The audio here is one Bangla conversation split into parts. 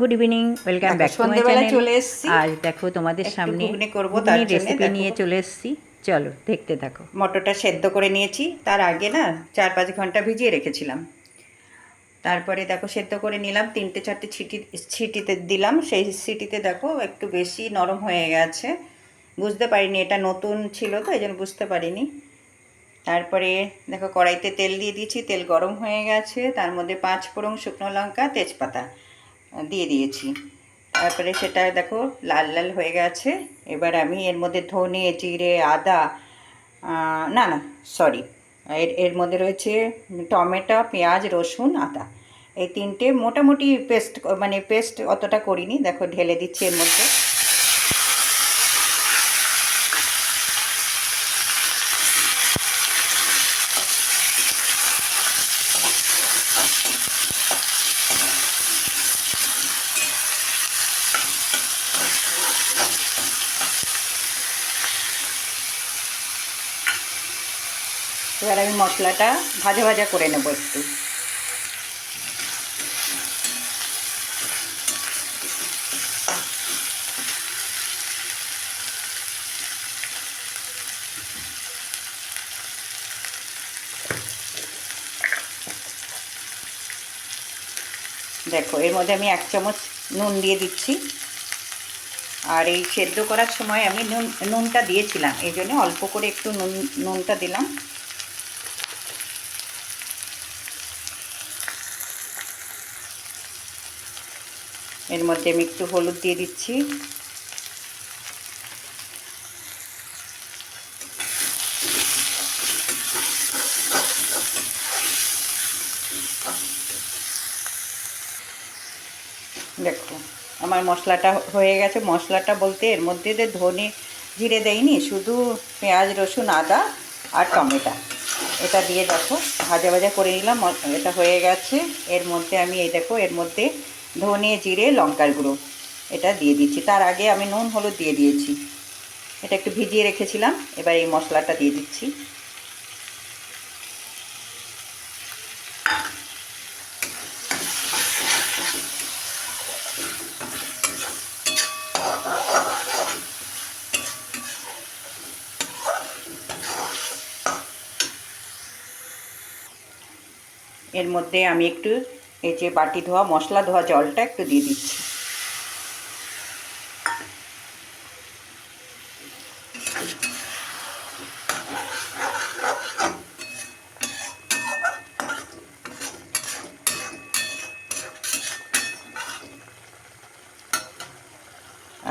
Good evening, welcome back to my সন্ধেবেলা চ্যানেল। চলে এসেছি। আজ দেখো তোমাদের একটু সামনে ঘুগনি করব, তার ঘুগনির জন্য রেসিপি দেখো নিয়ে চলে এসেছি। চলো দেখতে থাকো। মটরটা সেদ্ধ করে নিয়েছি। তার আগে না 4-5 ঘন্টা ভিজিয়ে রেখেছিলাম। তারপরে দেখো সেদ্ধ করে নিলাম, 3-4টে ছিটিতে দিলাম। সেই সিটিতে দেখো একটু বেশি নরম হয়ে গেছে। বুঝতে পারিনি, এটা নতুন ছিল তো এই জন্য বুঝতে পারিনি। তারপরে দেখো কড়াইতে তেল দিয়ে দিয়েছি, তেল গরম হয়ে গেছে। তার মধ্যে 5 ফোড়ন, শুকনো লঙ্কা, তেজপাতা দিয়ে দিয়েছি। তারপরে সেটা দেখো লাল লাল হয়ে গেছে। এবার আমি এর মধ্যে ধনে, জিরে, আদা, না না সরি, এর মধ্যে রয়েছে টমেটো, পেঁয়াজ, রসুন, আদা, এই তিনটে মোটামুটি পেস্ট, মানে পেস্ট অতটা করিনি। দেখো ঢেলে দিচ্ছি এর মধ্যে। এবার আমি মশলাটা ভাজা ভাজা করে নেবো একটু। দেখো এর মধ্যে আমি 1 চামচ নুন দিয়ে দিচ্ছি। আর এই সেদ্ধ করার সময় আমি নুনটা দিয়েছিলাম, এই জন্য অল্প করে একটু নুনটা দিলাম। এর মধ্যে আমি একটু হলুদ দিয়ে দিচ্ছি। দেখো আমার মশলাটা হয়ে গেছে। মশলাটা বলতে এর মধ্যে যে ধনে জিরে দেয়নি, শুধু পেঁয়াজ, রসুন, আদা আর টমেটো, এটা দিয়ে দেখো ভাজা ভাজা করে নিলাম। এটা হয়ে গেছে। এর মধ্যে আমি এই দেখো এর মধ্যে ধনে, জিরে, লঙ্কার গুঁড়ো এটা দিয়ে দিচ্ছি। তার আগে আমি নুন হলুদ দিয়ে দিয়েছি। এটা একটু ভিজিয়ে রেখেছিলাম। এবার এই মশলাটা দিয়ে দিচ্ছি। এর মধ্যে আমি একটু এই যে বাটি ধোয়া মশলা ধোয়া জলটা একটু দিয়ে দিচ্ছি।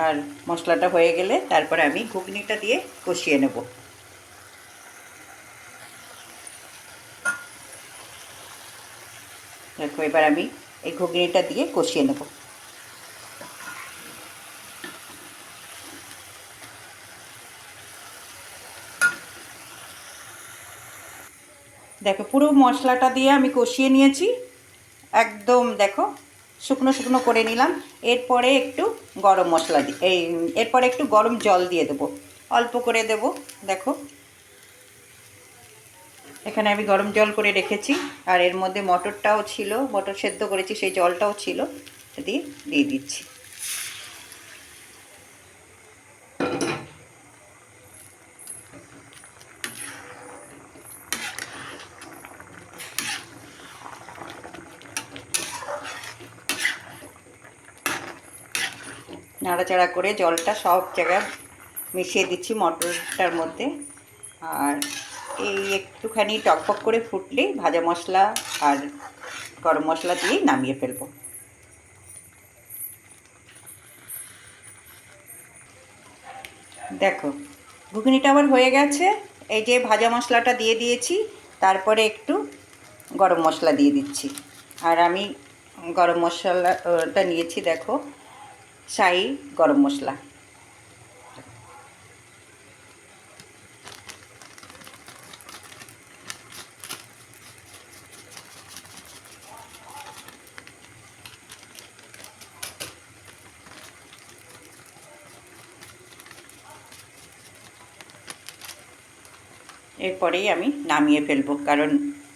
আর মশলাটা হয়ে গেলে তারপরে আমি ঘুগনিটা দিয়ে কষিয়ে নেব। দেখো এবার আমি এই ঘুগনিটা দিয়ে কষিয়ে নেব। দেখো পুরো মশলাটা দিয়ে আমি কষিয়ে নিয়েছি একদম। দেখো শুকনো শুকনো করে নিলাম। এরপরে একটু গরম মশলা এরপরে একটু গরম জল দিয়ে দেবো, অল্প করে দেব। দেখো এখানে আমি গরম জল করে রেখেছি। আর এর মধ্যে মটরটাও ছিল, মটর সেদ্ধ করেছি, সেই জলটাও ছিল, দিয়ে দিচ্ছি। নাড়াচাড়া করে জলটা সব জায়গায় মিশিয়ে দিচ্ছি মটরটার মধ্যে। আর এই একটুখানি টকবক করে ফুটলেই ভাজা মশলা আর গরম মশলা দিয়েই নামিয়ে ফেলবো। দেখো ঘুগনিটা আবার হয়ে গেছে। এই যে ভাজা মশলাটা দিয়ে দিয়েছি, তারপরে একটু গরম মশলা দিয়ে দিচ্ছি। আর আমি গরম মশলাটা নিয়েছি দেখো, শাহি গরম মশলা। এরপরেই আমি নামিয়ে ফেলবো, কারণ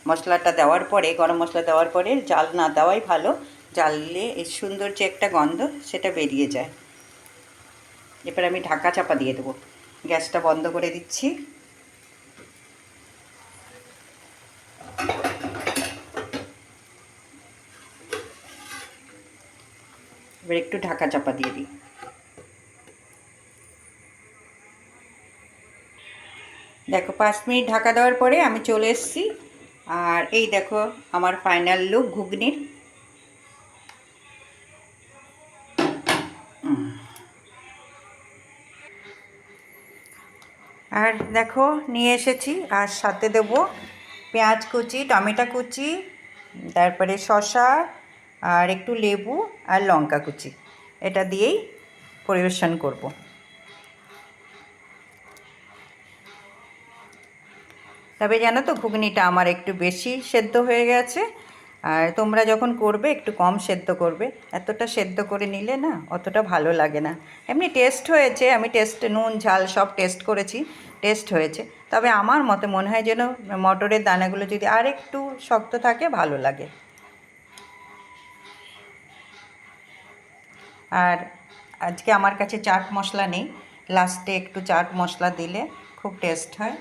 মশলাটা দেওয়ার পরে, গরম মশলা দেওয়ার পরে জাল না দেওয়াই ভালো। জ্বাললে এই সুন্দর যে একটা গন্ধ সেটা বেরিয়ে যায়। এবার আমি ঢাকা চাপা দিয়ে দেবো। গ্যাসটা বন্ধ করে দিচ্ছি। এবার একটু ঢাকা চাপা দিয়ে দিই। দেখো 5 মিনিট ঢাকা দেওয়ার পরে আমি চলে এসেছি। আর এই দেখো আমার ফাইনাল লুক ঘুগনির। আর দেখো নিয়ে এসেছি, আর সাথে দেব পেঁয়াজ কুচি, টমেটো কুচি, তারপরে শসা, আর একটু লেবু আর লঙ্কা কুচি। এটা দিয়েই পরিবেশন করব। তবে জানো তো ঘুগনিটা আমার একটু বেশি সেদ্ধ হয়ে গেছে, আর তোমরা যখন করবে একটু কম সেদ্ধ করবে। এতটা সেদ্ধ করে নিলে না অতটা ভালো লাগে না। এমনি টেস্ট হয়েছে, আমি নুন ঝাল সব টেস্ট করেছি, টেস্ট হয়েছে। তবে আমার মতে মনে হয় যেন মটরের দানাগুলো যদি আর একটু শক্ত থাকে ভালো লাগে। আর আজকে আমার কাছে চাট মশলা নেই, লাস্টে একটু চাট মশলা দিলে খুব টেস্ট হয়।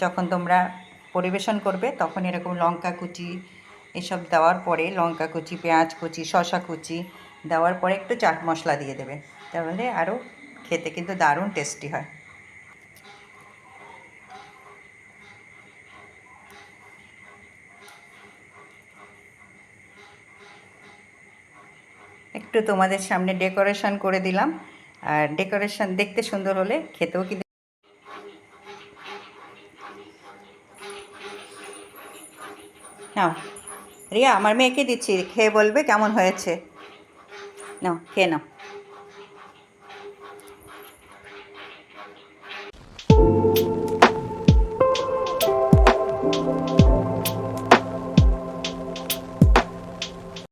যখন তোমরা পরিবেশন করবে তখন এরকম লঙ্কা কুচি এসব দেওয়ার পরে, লঙ্কা কুচি, পেঁয়াজ কুচি, শসা কুচি দেওয়ার পরে একটু চাট মশলা দিয়ে দেবে, তাহলে আরও খেতে কিন্তু দারুণ টেস্টি হয়। একটু তোমাদের সামনে ডেকোরেশন করে দিলাম, আর ডেকোরেশন দেখতে সুন্দর হলে খেতেও কিন্তু। নাও রিয়া, আমার মেয়েকে দিচ্ছি, খেয়ে বলবে কেমন হয়েছে। নাও খেয়ে নাও।